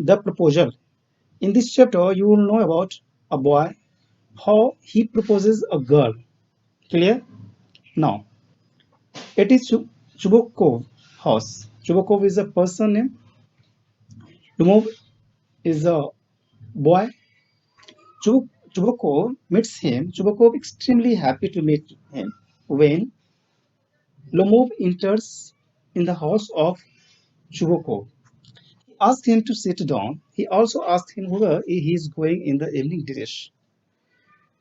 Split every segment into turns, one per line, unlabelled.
the proposal. In this chapter, you will know about a boy, how he proposes a girl. Clear? Now, it is Chubukov house. Chubukov is a person name. Lumov is a boy. Chubukov meets him. Chubukov extremely happy to meet him. When Lomov enters in the house of Chubukov, he asks him to sit down. He also asks him where he is going in the evening dish.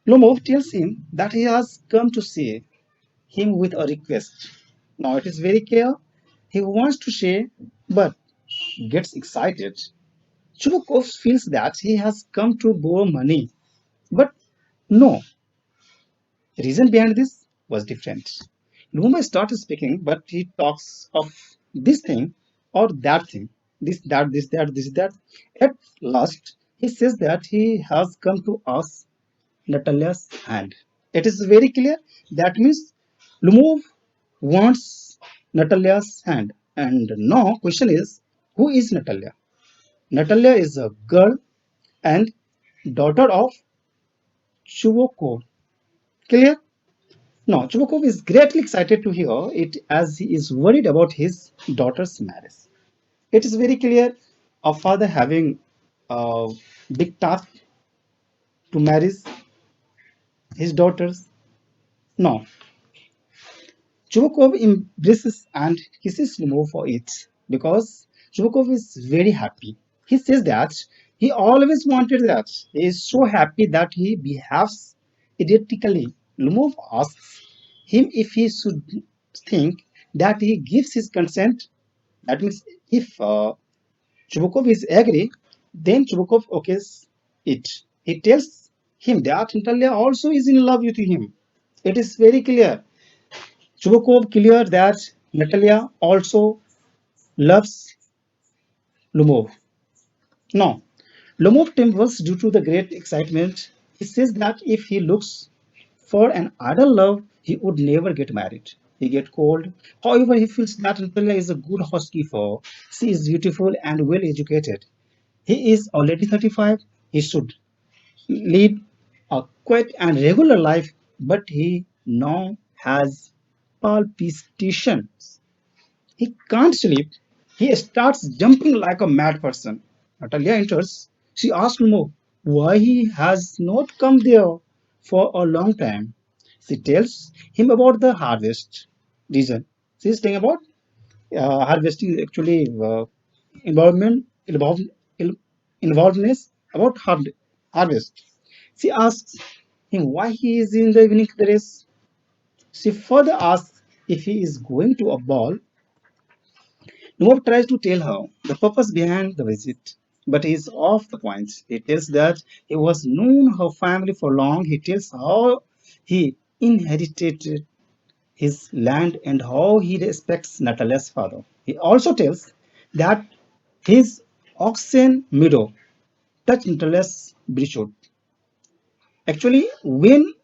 Lomov tells him that he has come to see him with a request. Now it is very clear. He wants to say, but gets excited. Chubukov feels that he has come to borrow money. But no, the reason behind this was different. Lumumba started speaking, but he talks of this thing or that thing, this, that. At last, he says that he has come to ask Natalia's hand. It is very clear. That means Lumov wants Natalia's hand. And now, question is, who is Natalia? Natalia is a girl and daughter of Chuvokov. Clear? Now, Chubukov is greatly excited to hear it as he is worried about his daughter's marriage. It is very clear a father having a big task to marry his daughters. Now, Chubukov embraces and kisses Lumov for it because Chubukov is very happy. He says that he always wanted that. He is so happy that he behaves idiotically. Lumov asks him if he should think that he gives his consent. That means if Chubukov is agree, then Chubukov okays it. He tells him that Natalia also is in love with him. It is very clear. Chubukov clear that Natalia also loves Lumov. Now, Lumov trembles due to the great excitement. He says that if he looks for an idle love, he would never get married. He get cold. However, he feels that Natalia is a good housekeeper. She is beautiful and well educated. He is already 35. He should lead a quiet and regular life, but he now has palpitations. He can't sleep. He starts jumping like a mad person. Natalia enters. She asks Mo why he has not come there for a long time. She tells him about the harvest reason. She is saying about harvesting actually involved, involvedness about harvest. She asks him why he is in the evening dress. She further asks if he is going to a ball. Noor tries to tell her the purpose behind the visit, but he is off the point. He tells that he was known her family for long. He tells how he inherited his land and how he respects Natalia's father. He also tells that his oxen meadow touched Natalia's breasthood. Actually, when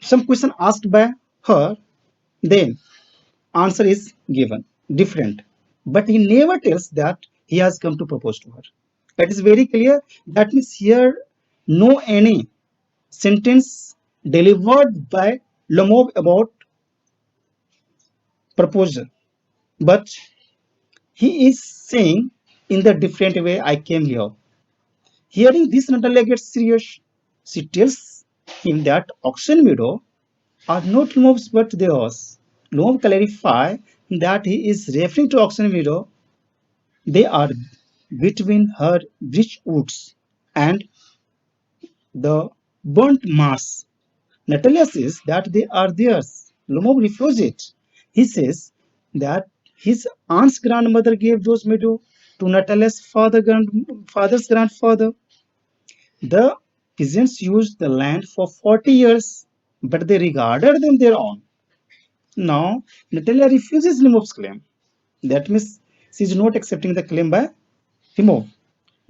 some question asked by her, then answer is given different, but he never tells that he has come to propose to her. It is very clear. That means here no any sentence delivered by Lomov about proposal, but he is saying in the different way I came here. Hearing this, Natalia gets serious. She tells him that auction meadow are not Lomov's but theirs. Lomov clarify that he is referring to auction meadow. They are between her rich woods and the burnt marsh. Natalia says that they are theirs. Lomov refuses it. He says that his aunt's grandmother gave those meadows to Natalia's father's grandfather. The peasants used the land for 40 years, but they regarded them their own. Now, Natalia refuses Lomov's claim. That means she is not accepting the claim by Limov.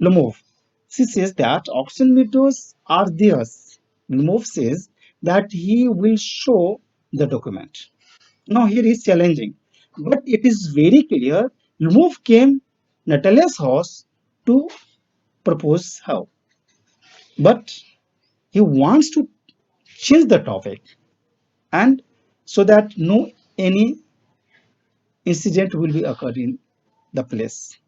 Lomov. She says that auction meadows are theirs. Lomov says that he will show the document. Now here is challenging, but it is very clear. Lomov came Natalia's house to propose how, but he wants to change the topic and so that no any incident will be occurred in the place.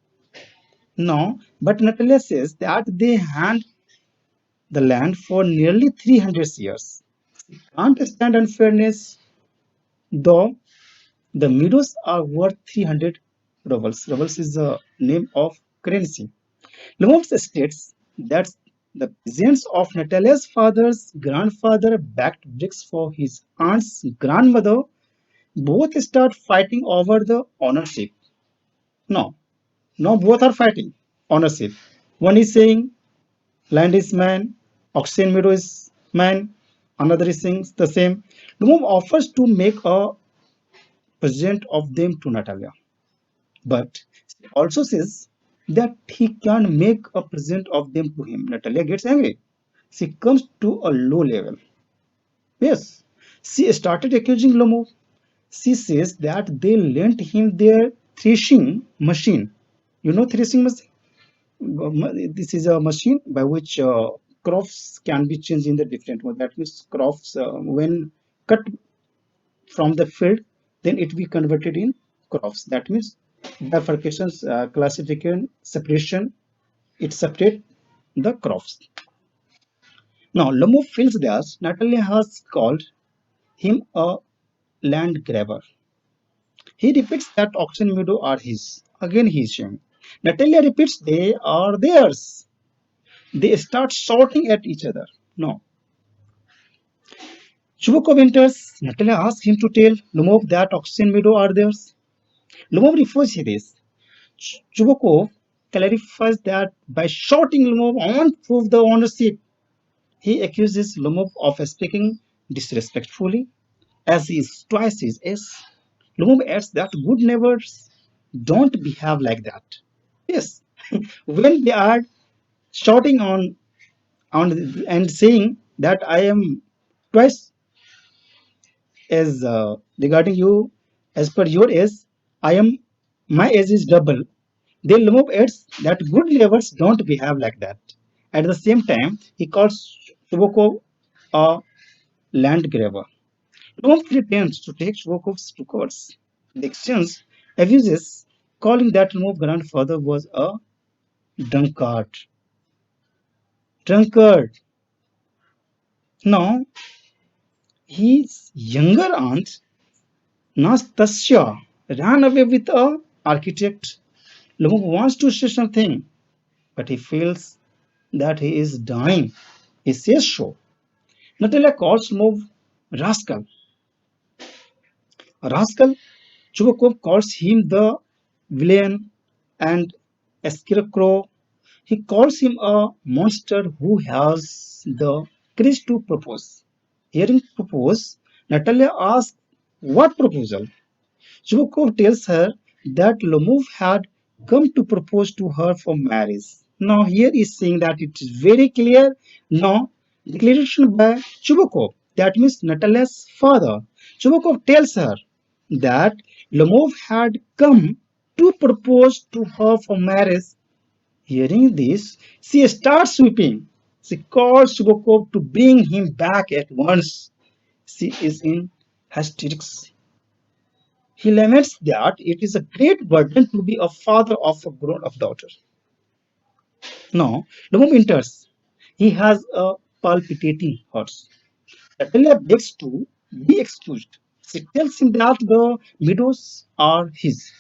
No, but Natalia says that they hand the land for nearly 300 years. Can't stand unfairness, though the meadows are worth 300 rubles. Rubles is the name of currency. Lvov states that the peasants of Natalia's father's grandfather backed bricks for his aunt's grandmother. Both start fighting over the ownership. No, no, both are fighting ownership. One is saying land is mine, oxen meadow is mine. Another is saying the same. Lumum offers to make a present of them to Natalia, but he also says that he can make a present of them to him. Natalia gets angry. She comes to a low level. Yes, she started accusing Lomo. She says that they lent him their threshing machine. You know threshing machine? This is a machine by which crops can be changed in the different way. That means crops when cut from the field, then it be converted in crops. That means bifurcations, classification, separation. It separate the crops. Now Lomo feels that Natalia has called him a land grabber. He repeats that auction meadow are his. Again he is saying. Natalia repeats they are theirs. They start shouting at each other. No, Shubakov enters. Natalia asks him to tell Lumov that oxygen meadow are theirs. Lumov refuses this. Shubakov clarifies that by shouting Lumov on prove the ownership, he accuses Lumov of speaking disrespectfully, as he is twice his age. Lumov adds that good neighbors don't behave like that. Yes, when they are shouting on and saying that I am twice as regarding you as per your age, I am my age is double. Then Lumov adds that good neighbors don't behave like that. At the same time, he calls Shubokov a land grabber. Lumov pretends to take Shubokov's to courts. The exchange abuses, calling that Lumov grandfather was a drunkard. Drunkard. Now, his younger aunt Nastasya ran away with a architect. Lumuk wants to say something, but he feels that he is dying. He says so. Natalia calls Lumuk rascal. A rascal, Chubakov calls him the villain and a scarecrow. He calls him a monster who has the courage to propose. Hearing propose, Natalia asks, what proposal? Zhukov tells her that Lomov had come to propose to her for marriage. Now, here is saying that it is very clear. Now, declaration by Chubukov, that means Natalia's father. Chubukov tells her that Lomov had come to propose to her for marriage. Hearing this, she starts weeping. She calls Chubukov to bring him back at once. She is in hysterics. He laments that it is a great burden to be a father of a grown up daughter. Now, the moment enters. He has a palpitating heart. Natalia begs to be excused. She tells him that the meadows are his.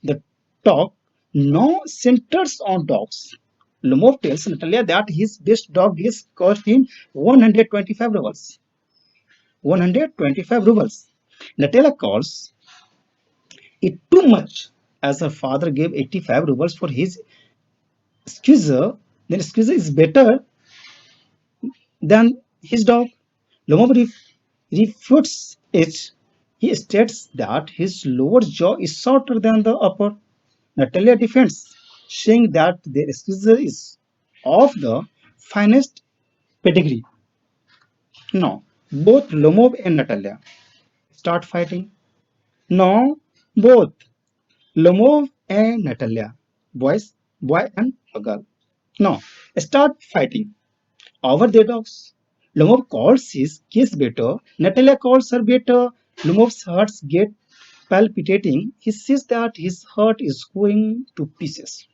The talk now centers on dogs. Lomov tells Natalia that his best dog is cost him 125 rubles. 125 rubles. Natalia calls it too much, as her father gave 85 rubles for his squeezer, then squeezer is better than his dog. Lomov refutes it. He states that his lower jaw is shorter than the upper. Natalia defends, saying that their squeezer is of the finest pedigree. No, both Lomov and Natalia start fighting. No, both Lomov and Natalia, boy and a girl. Now, start fighting over their dogs. Lumov calls his kiss better. Natalia calls her better. Lumov's heart gets palpitating. He sees that his heart is going to pieces.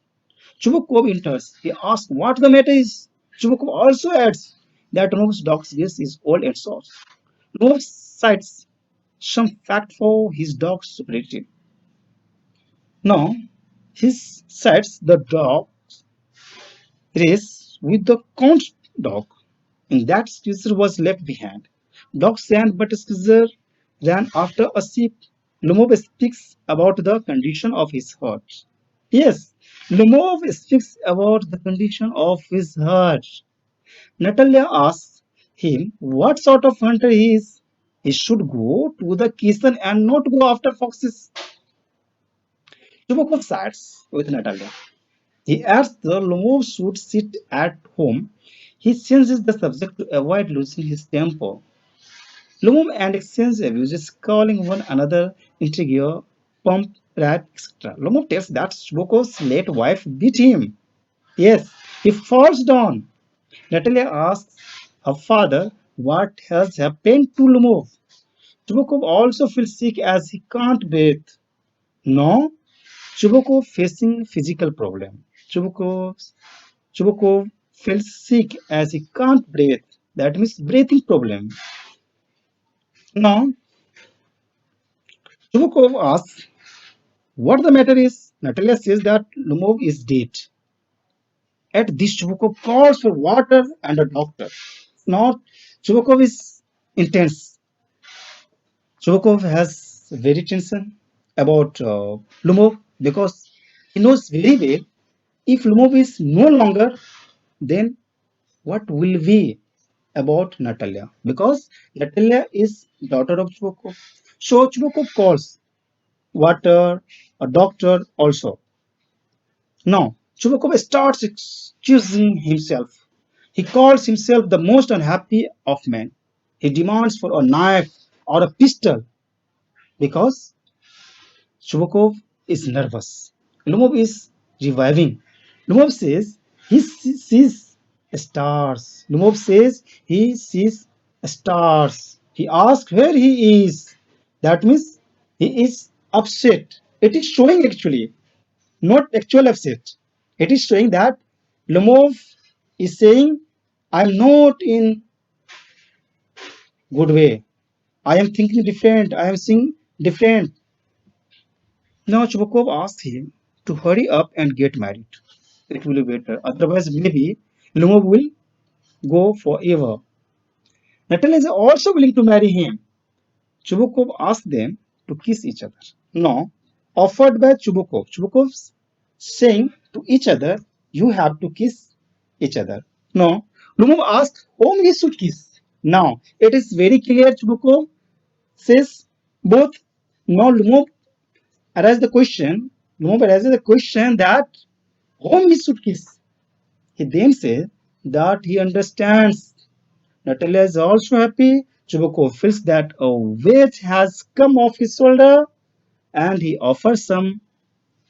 Chubukov enters. He asks what the matter is. Chubukov also adds that Lumov's dog's guess is old and short. Lumov cites some fact for his dog's superiority. Now, he cites the dog race with the count dog. In that Caesar was left behind. Dog ran, but Caesar ran after a sheep. Lumov speaks about the condition of his heart. Yes, Lumov speaks about the condition of his heart. Natalia asks him what sort of hunter he is. He should go to the kitchen and not go after foxes. Chubukov sides with Natalia. He adds the Lumov should sit at home. He changes the subject to avoid losing his temper. Lumum and exchange abuses, calling one another integer, pump, rat, etc. Lumum tells that Shubukov's late wife beat him. Yes, he falls down. Natalia asks her father what has happened to Lumov. Chubukov also feels sick as he can't breathe. No, Chubukov facing physical problem. Chubukov feels sick as he can't breathe. That means breathing problem. Now, Chubukov asks what the matter is. Natalia says that Lumov is dead. At this, Chubukov calls for water and a doctor. Now, Chubukov is intense. Chubukov has very tension about Lumov because he knows very well if Lumov is no longer, then what will be about Natalia? Because Natalia is daughter of Chubukov. So Chubukov calls water, a doctor also. Now, Chubukov starts excusing himself. He calls himself the most unhappy of men. He demands for a knife or a pistol because Chubukov is nervous. Lumov is reviving. Lumov says he sees stars. Lumov says he sees stars. He asks where he is. That means he is upset. It is showing actually, not actual upset. It is showing that Lomov is saying, I'm not in good way. I am thinking different. I am seeing different. Now Chubukov asks him to hurry up and get married. It will be better. Otherwise, maybe Lomov will go forever. Natalia is also willing to marry him. Chubukov asks them to kiss each other. No, offered by Chubukov. Chubukov's saying to each other, you have to kiss each other. No, Lumov asks whom he should kiss. Now, it is very clear Chubukov says both. Now, arises the question, Lumov arises the question that whom he should kiss. He then says that he understands. Natalia is also happy. Chubukov feels that a weight has come off his shoulder and he offers some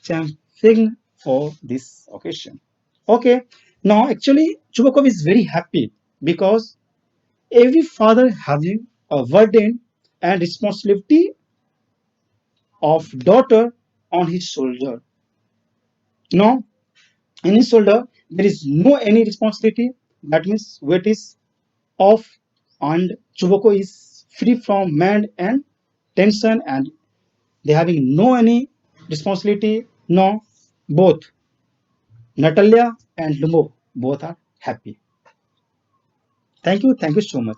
champagne for this occasion. Okay, now actually Chubakov is very happy because every father having a burden and responsibility of daughter on his shoulder. No, in his shoulder there is no any responsibility. That means weight is off and Chubako is free from mind and tension and they having no any responsibility. No, both Natalia and Lumbo both are happy. Thank you so much.